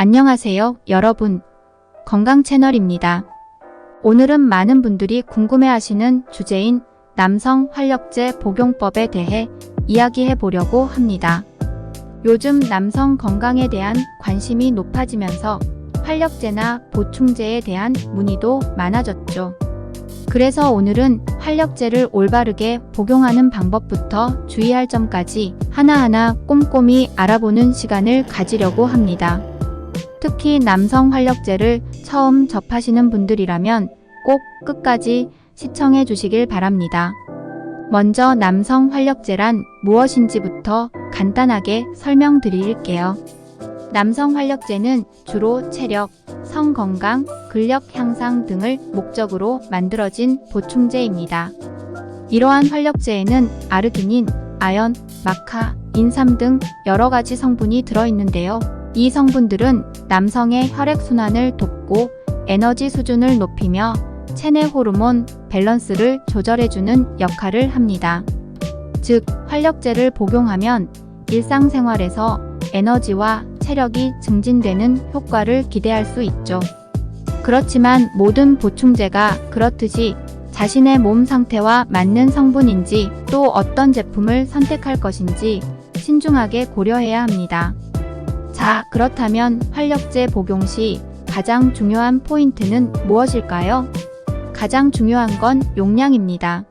안녕하세요, 여러분. 건강 채널입니다. 오늘은 많은 분들이 궁금해하시는 주제인 남성 활력제 복용법에 대해 이야기해 보려고 합니다. 요즘 남성 건강에 대한 관심이 높아지면서 활력제나 보충제에 대한 문의도 많아졌죠. 그래서 오늘은 활력제를 올바르게 복용하는 방법부터 주의할 점까지 하나하나 꼼꼼히 알아보는 시간을 가지려고 합니다. 특히 남성 활력제를 처음 접하시는 분들이라면 꼭 끝까지 시청해 주시길 바랍니다. 먼저 남성 활력제란 무엇인지부터 간단하게 설명드릴게요. 남성 활력제는 주로 체력, 성 건강, 근력 향상 등을 목적으로 만들어진 보충제입니다. 이러한 활력제에는 아르기닌, 아연, 마카, 인삼 등 여러 가지 성분이 들어있는데요. 이 성분들은 남성의 혈액순환을 돕고 에너지 수준을 높이며 체내 호르몬 밸런스를 조절해주는 역할을 합니다. 즉, 활력제를 복용하면 일상생활에서 에너지와 체력이 증진되는 효과를 기대할 수 있죠. 그렇지만 모든 보충제가 그렇듯이 자신의 몸 상태와 맞는 성분인지 또 어떤 제품을 선택할 것인지 신중하게 고려해야 합니다. 자, 그렇다면 활력제 복용 시 가장 중요한 포인트는 무엇일까요? 가장 중요한 건 용량입니다.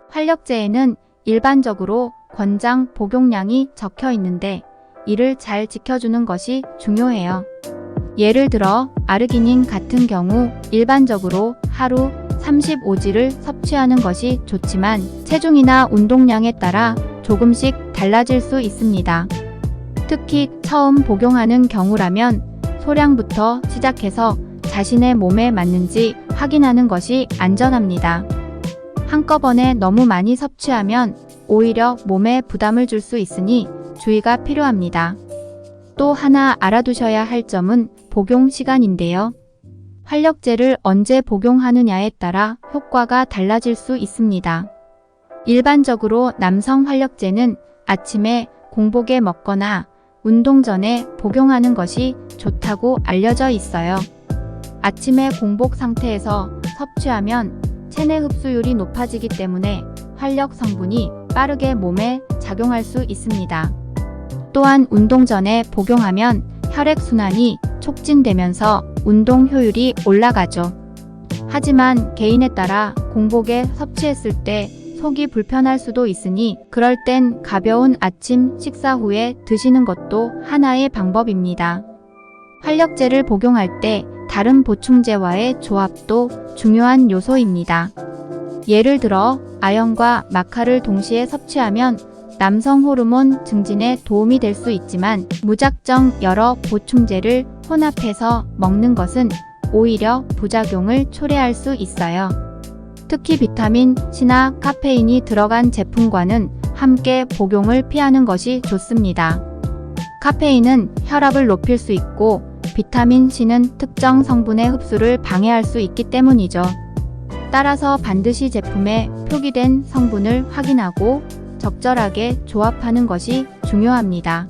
활력제에는 일반적으로 권장 복용량이 적혀 있는데 이를 잘 지켜주는 것이 중요해요. 예를 들어 아르기닌 같은 경우 일반적으로 하루 35g를 섭취하는 것이 좋지만 체중이나 운동량에 따라 조금씩 달라질 수 있습니다. 특히 처음 복용하는 경우라면 소량부터 시작해서 자신의 몸에 맞는지 확인하는 것이 안전합니다. 한꺼번에 너무 많이 섭취하면 오히려 몸에 부담을 줄 수 있으니 주의가 필요합니다. 또 하나 알아두셔야 할 점은 복용 시간인데요. 활력제를 언제 복용하느냐에 따라 효과가 달라질 수 있습니다. 일반적으로 남성 활력제는 아침에 공복에 먹거나 운동 전에 복용하는 것이 좋다고 알려져 있어요. 아침에 공복 상태에서 섭취하면 체내 흡수율이 높아지기 때문에 활력 성분이 빠르게 몸에 작용할 수 있습니다. 또한 운동 전에 복용하면 혈액순환이 촉진되면서 운동 효율이 올라가죠. 하지만 개인에 따라 공복에 섭취했을 때 속이 불편할 수도 있으니 그럴 땐 가벼운 아침 식사 후에 드시는 것도 하나의 방법입니다. 활력제를 복용할 때 다른 보충제와의 조합도 중요한 요소입니다. 예를 들어 아연과 마카를 동시에 섭취하면 남성 호르몬 증진에 도움이 될 수 있지만 무작정 여러 보충제를 혼합해서 먹는 것은 오히려 부작용을 초래할 수 있어요. 특히 비타민 C나 카페인이 들어간 제품과는 함께 복용을 피하는 것이 좋습니다. 카페인은 혈압을 높일 수 있고 비타민 C는 특정 성분의 흡수를 방해할 수 있기 때문이죠. 따라서 반드시 제품에 표기된 성분을 확인하고 적절하게 조합하는 것이 중요합니다.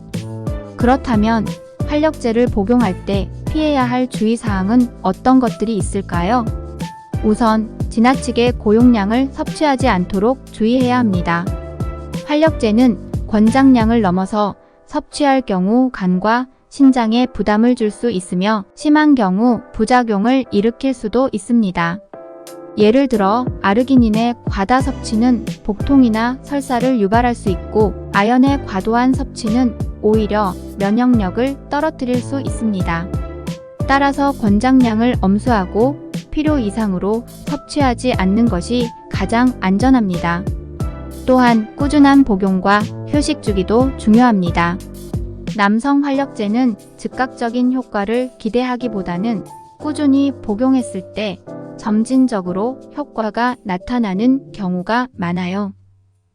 그렇다면 활력제를 복용할 때 피해야 할 주의사항은 어떤 것들이 있을까요? 우선 지나치게 고용량을 섭취하지 않도록 주의해야 합니다. 활력제는 권장량을 넘어서 섭취할 경우 간과 신장에 부담을 줄 수 있으며 심한 경우 부작용을 일으킬 수도 있습니다. 예를 들어 아르기닌의 과다 섭취는 복통이나 설사를 유발할 수 있고 아연의 과도한 섭취는 오히려 면역력을 떨어뜨릴 수 있습니다. 따라서 권장량을 엄수하고 필요 이상으로 섭취하지 않는 것이 가장 안전합니다. 또한 꾸준한 복용과 휴식 주기도 중요합니다. 남성 활력제는 즉각적인 효과를 기대하기보다는 꾸준히 복용했을 때 점진적으로 효과가 나타나는 경우가 많아요.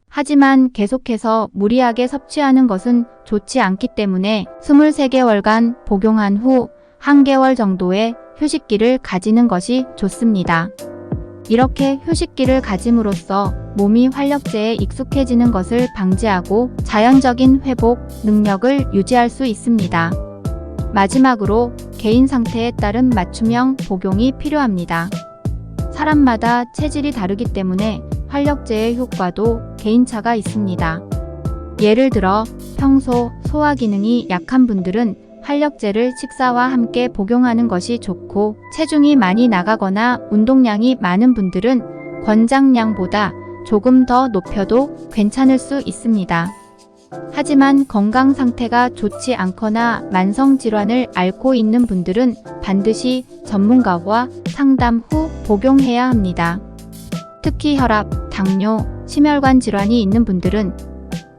하지만 계속해서 무리하게 섭취하는 것은 좋지 않기 때문에 23개월간 복용한 후 1개월 정도의 휴식기를 가지는 것이 좋습니다. 이렇게 휴식기를 가짐으로써 몸이 활력제에 익숙해지는 것을 방지하고 자연적인 회복 능력을 유지할 수 있습니다. 마지막으로 개인 상태에 따른 맞춤형 복용이 필요합니다. 사람마다 체질이 다르기 때문에 활력제의 효과도 개인차가 있습니다. 예를 들어 평소 소화 기능이 약한 분들은 활력제를 식사와 함께 복용하는 것이 좋고, 체중이 많이 나가거나 운동량이 많은 분들은 권장량보다 조금 더 높여도 괜찮을 수 있습니다. 하지만 건강 상태가 좋지 않거나 만성 질환을 앓고 있는 분들은 반드시 전문가와 상담 후 복용해야 합니다. 특히 혈압, 당뇨, 심혈관 질환이 있는 분들은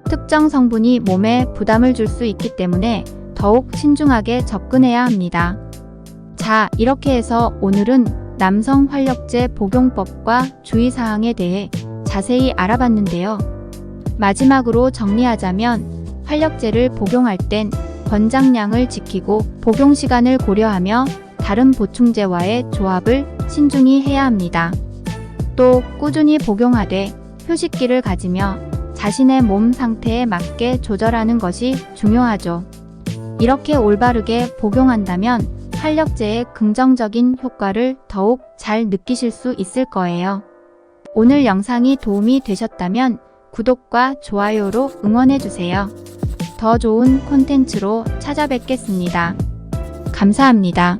특정 성분이 몸에 부담을 줄 수 있기 때문에 더욱 신중하게 접근해야 합니다. 자, 이렇게 해서 오늘은 남성 활력제 복용법과 주의사항에 대해 자세히 알아봤는데요. 마지막으로 정리하자면, 활력제를 복용할 땐 권장량을 지키고 복용 시간을 고려하며 다른 보충제와의 조합을 신중히 해야 합니다. 또 꾸준히 복용하되 휴식기를 가지며 자신의 몸 상태에 맞게 조절하는 것이 중요하죠. 이렇게 올바르게 복용한다면 활력제의 긍정적인 효과를 더욱 잘 느끼실 수 있을 거예요. 오늘 영상이 도움이 되셨다면 구독과 좋아요로 응원해주세요. 더 좋은 콘텐츠로 찾아뵙겠습니다. 감사합니다.